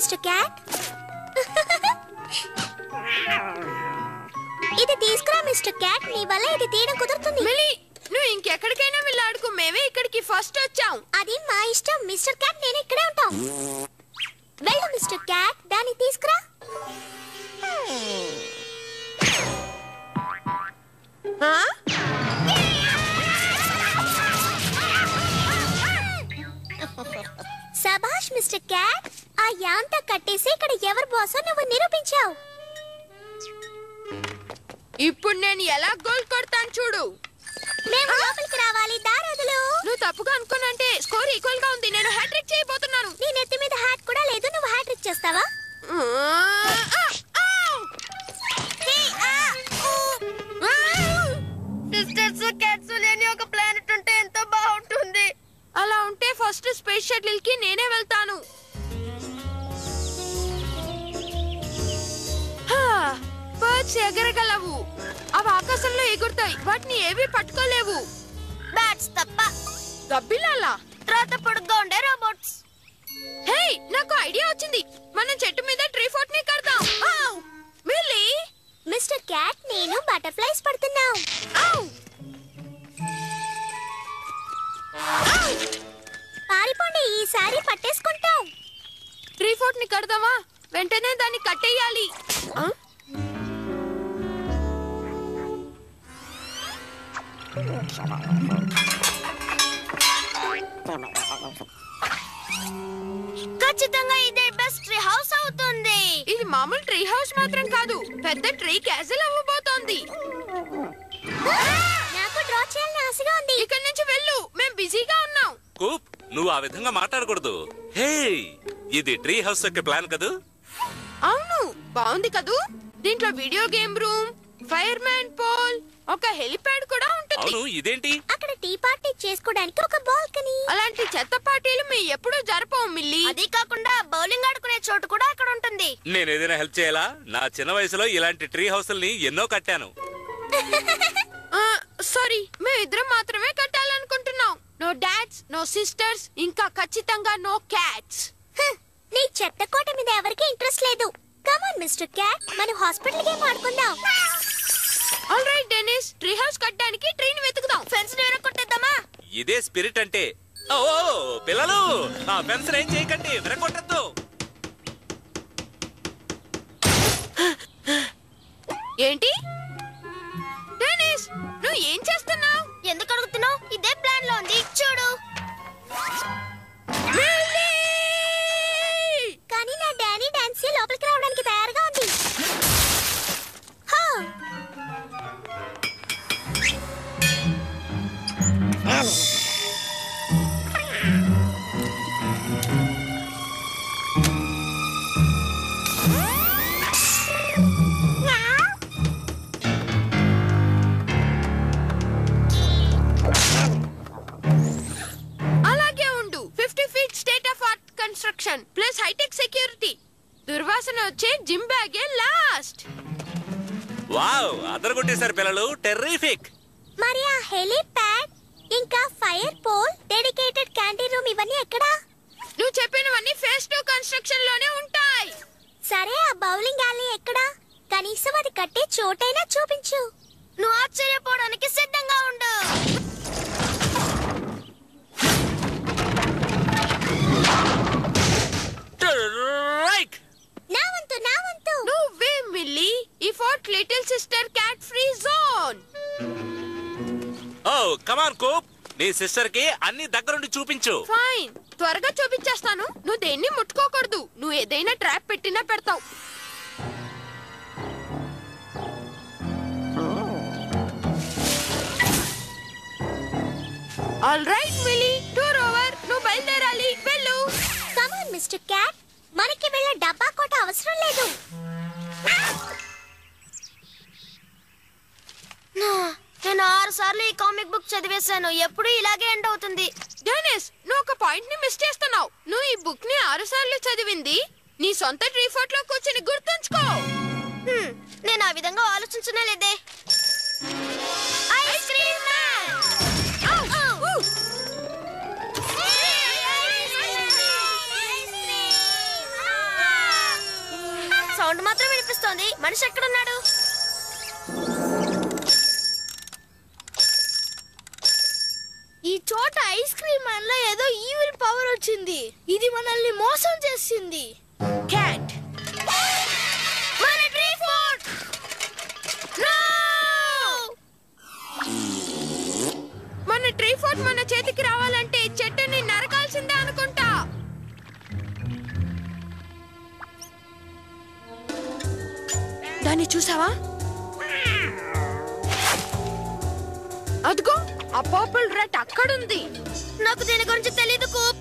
Mister cat. ఇది తీసుకురా mister cat. నీ వల్ల ఇది తీయడం కుదురుతుంది. మిలీ, నువ్వు ఇంకెక్కడికైనా వెళ్ళాడుకో. మేమే ఇక్కడికి ఫస్ట్ వచ్చాం. అది మా ఇష్టం మిస్టర్ క్యాట్. నేను ఇక్కడే ఉంటాం. వెళ్ళు మిస్టర్ క్యాట్, దాన్ని తీసుకురా. సబాష్ మిస్టర్ క్యాట్. ఆ యాంతా కట్టేసి ఇక్కడ ఎవరు బాసో నువ్వు నిరూపించావు. ఇప్పుడు నేను ఎలా గోల్ కొడతాను చూడు. మేము లోపలికి రావాలి. దారదులు. నువ్వు తప్పుగా అనుకోనంటే స్కోర్ ఈక్వల్ గా ఉంది. నేను హ్యాట్రిక్ చేయబోతున్నాను. నీ నెత్తి మీద హ్యాట్ కూడా లేదు. నువ్వు హ్యాట్రిక్ చేస్తావా? సిస్టర్స్ క్యాట్స్ లేని ఒక ప్లానెట్ ఉంటే ఎంతో బాగుంటుంది. అలా ఉంటే ఫస్ట్ స్పేస్ షటిల్ కి నేనే వెళ్తాను. బర్డ్స్ ఎగరగలవు. అవి ఆకాశంలో ఎగురుతాయి. వాటిని ఏవి పట్టుకోలేవు. బ్యాట్స్ తప్ప. గబ్బిలాలా? తర్వాత పొడుగ్గా ఉండే రోబోట్స్. హే, నాకు ఐడియా వచ్చింది. మనం చెట్టు మీద ట్రీ ఫోర్ట్ ని కడదాం. మిల్లీ, మిస్టర్ క్యాట్, నేను బటర్ఫ్లైస్ పడుతున్నాం. పారిపోండి, ఈసారి పట్టేసుకుంటాం. ట్రీ ఫోర్ట్ ని కడదామా? వెంటనే దాన్ని కట్టేయాలి. ఖచ్చితంగా ఇదే బెస్ట్ ట్రీ హౌస్ అవుతుంది. ఇది మామూలు ట్రీ హౌస్ మాత్రం కాదు, పెద్ద ట్రీ క్యాసిల్ అవ్వబోతోంది. నాకు డ్రా చేయాలని ఆశగా ఉంది. ఇక్కడి నుంచి వెళ్ళు, మేము బిజీగా ఉన్నాం. కూప్, నువ్వు ఆ విధంగా మాట్లాడకూడదు. హే, ఇది ట్రీ హౌస్ యొక్క ప్లాన్ కదూ? అవును, బాగుంది కదూ. దీంట్లో video game room, fireman pole, ఒక హెలిప్యాడ్ కూడా ఉంటుంది. అవును, ఇదేంటి? అక్కడ టీ పార్టీ చేసుకోవడానికి ఒక బాల్కనీ. అలాంటి చెత్త పార్టీలు మేము ఎప్పుడూ జరపం మిల్లీ. అది కాకుండా బౌలింగ్ ఆడుకునే చోటు కూడా అక్కడ ఉంటుంది. నేను ఏదైనా హెల్ప్ చేయాలా? నా చిన్న వయసులో ఇలాంటి ట్రీ హౌస్ల్ని ఎన్నో కట్టాను. సారీ, మేమిద్దరం మాత్రమే కట్టాలనుకుంటున్నాం. నో డాడ్స్, నో సిస్టర్స్, ఇంకా ఖచ్చితంగా నో క్యాట్స్. నీ చెత్త కోట మీద ఎవరికి ఇంట్రెస్ట్ లేదు. కమ్ ఆన్ మిస్టర్ క్యాట్, మనం హాస్పిటల్ గేమ్ ఆడుకుందాం. All right Denis, tree house కట్టడానికి ట్రీని వెతుకుదాం. ఫెన్స్ ని విరగొట్టేద్దామా? ఇదే స్పిరిట్ అంటే. ఓ పిల్లలు, ఆ ఫెన్స్ ఏం చేయకండి, విరగొట్టద్దు. ఏంటి డెనిస్, నువ్వు ఏం చేస్తున్నావు? ఎందుకు అడుగుతున్నావు? ఇదే ప్లాన్ లో ఉంది, చూడు. కానీ నా డానీ డాన్సీ లోపలికి రావడానికి తయారుగా ఉంది. అలాగే ఉండు. 50 feet state of art construction plus hitech security. దుర్వాసన వచ్చే జిమ్ బ్యాగే లాస్ట్. వావ్, అదరగొట్టేశారు పిల్లలు, టెర్రిఫిక్. మరి ఆ హెలిప్యాడ్, ఇంకా fire pole, dedicated canteen room ఇవన్నీ ఎక్కడా? నువ్వు చెప్పినవన్నీ ఫేజ్ 2 కన్స్ట్రక్షన్ లోనే ఉంటాయి. సరే, ఆ బౌలింగ్ alley ఎక్కడా? కనీసం అది కట్టే చోటైనా చూపించు. నువ్వు ఆశ్చర్యపోవడానికి సిద్ధంగా ఉండు. నా వంతు, నా వంతు. నువ్వే మిల్లీ. ఈ fort little sister cat free zone. Oh come on కూప్, నీ సిస్టర్ కి అన్ని దగ్గరుండి చూపించు. ఫైన్, త్వరగా చూపించేస్తాను. నువ్వు దేన్ని ముట్టుకోకూడదు. నువ్వు ఏదైనా ట్రాప్ పెట్టినా పెడతావు. All right milli, tour over. నువ్వు బయలుదేరాలి, వెళ్ళు. కమ్ ఆన్ మిస్టర్ క్యాట్, మనకి వెళ్ళ డబ్బా కోట అవసరం లేదు. నేను 6 సార్లు ఈ కామిక్ బుక్ చదివేశాను. ఎప్పుడు ఇలాగే ఎండ్ అవుతుంది. డెనిస్, నువ్వు ఒక పాయింట్ ని మిస్ చేస్తున్నావు. నువ్వు ఈ బుక్ ని 6 సార్లు చదివింది నీ సొంత ట్రీ ఫోర్ట్ లో కూర్చొని గుర్తుంచుకో. నేను ఆ విధంగా ఆలోచించనే లేదే. Ice cream man. మనిషి ఎక్కడున్నాడు? ఈ చోట ఐస్ క్రీమ్ వల్ల ఏదో ఈవిల్ పవర్ వచ్చింది. ఇది మనల్ని మోసం చేసింది. క్యాట్ మన ట్రీ ఫోర్ట్! నో! మన ట్రీ ఫోర్ట్ మన చేతికి రావాలంటే చెట్టుని నరకాల్సిందే అనుకుంటా. దాన్ని చూసావా? అదిగో ఆ పర్పుల్ రెడ్ అక్కడుంది. నాకు దీని గురించి తెలియదు కూప్.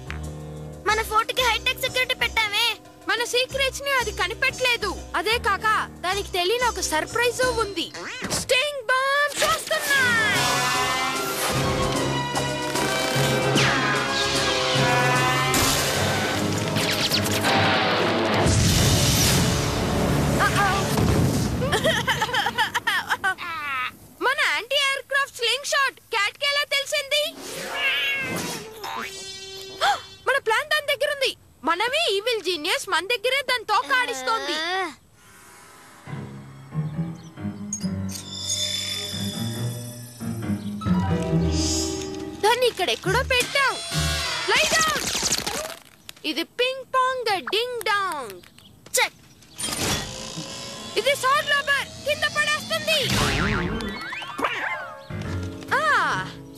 మన ఫోర్ట్ కి హైటెక్ సెక్యూరిటీ పెట్టామే. మన సీక్రెట్స్ ని అది కనిపెట్టలేదు. అదే కాక దానికి తెలియని ఒక సర్ప్రైజ్ ఉంది. స్టింగ్ బాంబ్స్ వస్తున్నాయి. మన anti aircraft sling shot cat కి ఎలా తెలిసింది? మన ప్లాన్ దాని దగ్గర ఉంది. మనమే ఈవిల్ జీనియస్, మన దగ్గరే దాని తోక ఆడిస్తోంది. దాన్ని ఇక్కడ ఎక్కడో పెట్టావు. Lie down. ఇది ping pong ding dong. Check. ఇది సాడ్ రబ్బర్ కింద పడేస్తుంది.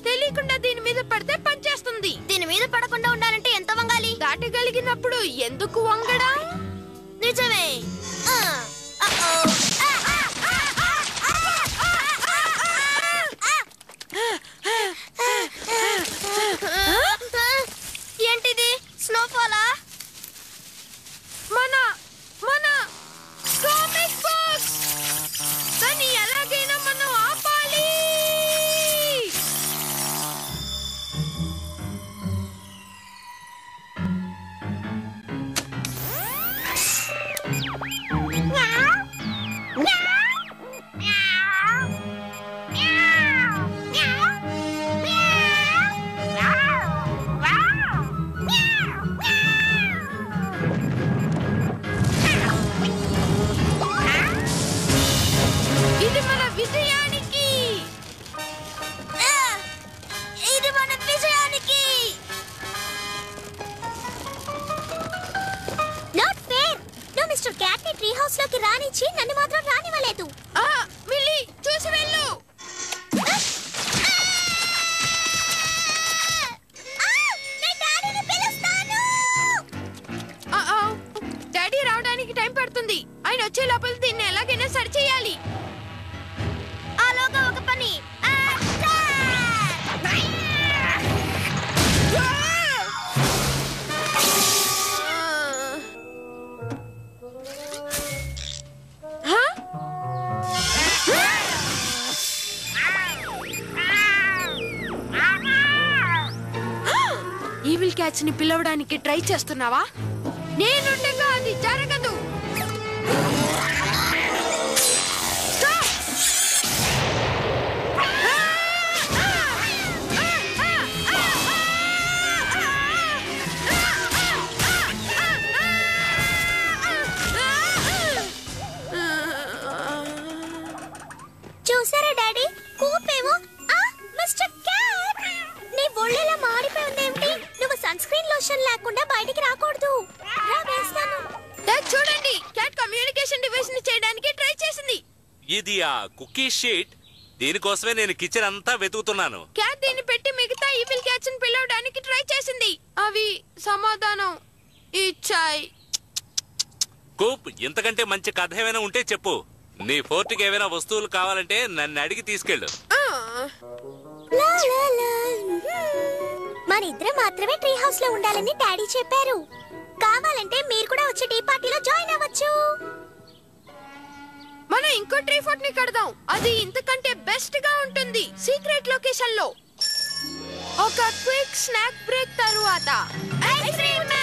తెలియకుండా దీని మీద పడితే పనిచేస్తుంది. దీని మీద పడకుండా ఉండాలంటే ఎంత వంగాలి? దాటగలిగినప్పుడు ఎందుకు వంగడం? నిజమే. ఏంటిది? స్నోఫాలా? మన మన కామిక్ బుక్స్. దాన్ని ఎలాగైనా మనం ఆపాలి. ఇది మన విజయానికి. ఇది మన విజయానికి. Not fair. నువ్వు మిస్టర్ క్యాట్ ని ట్రీ హౌస్ లోకి రానిచ్చి నన్ను మాత్రం రానివ్వలేదు. మిల్లీ చూసి వెళ్ళు. డాడీ రావడానికి టైం పడుతుంది. ఆయన వచ్చే లోపల దీన్ని ఎలాగైనా సరి చేయాలి. ఆలోగా ఒక పని. ఈవిల్ క్యాట్స్ ని పిలవడానికి ట్రై చేస్తున్నావా? నేనుండగా అది జరగదు. చూసారా డాడీ? కూపేమో మిస్టర్ క్యాట్ నీ ఒళ్ళెలా మాడిపోయి ఉందేమిటి? నువ్వు సన్ స్క్రీన్ లోషన్ లేకుండా బయటికి రాకూడదు. రా వేస్తాను. చూడండి, క్యాట్ కమ్యూనికేషన్ డివైస్ ని చేయడానికి ట్రై చేసింది. ఇది ఆ కుకీ షీట్. దీనికోసమే నేను కిచెన్ అంతా వెతుకుతున్నాను. క్యాట్ దీన్ని పెట్టి మిగతా ఈవిల్ క్యాట్స్ ని పిలవడానికి ట్రై చేసింది. అవి సమాధానం ఇచ్చాయి. కూప్, ఇంతకంటే మంచి కథ ఏమైనా ఉంటే చెప్పు. నీ ఫోర్ట్కి ఏమైనా వస్తువులు కావాలంటే నన్ను అడిగి తీసుకెళ్ళు. మన ఇద్దరం మాత్రమే ట్రీ హౌస్ లో ఉండాలని డాడీ చెప్పారు. కావాలంటే మీరు కూడా వచ్చి టీ పార్టీలో జాయిన్ అవ్వచ్చు. మనం ఇంకో ట్రీ ఫోర్ట్ ని కడదాం. అది ఇంతకంటే బెస్ట్ గా ఉంటుంది. సీక్రెట్ లొకేషన్ లో. ఒక క్విక్ స్నాక్ బ్రేక్ తరువాత ఐస్ క్రీమ్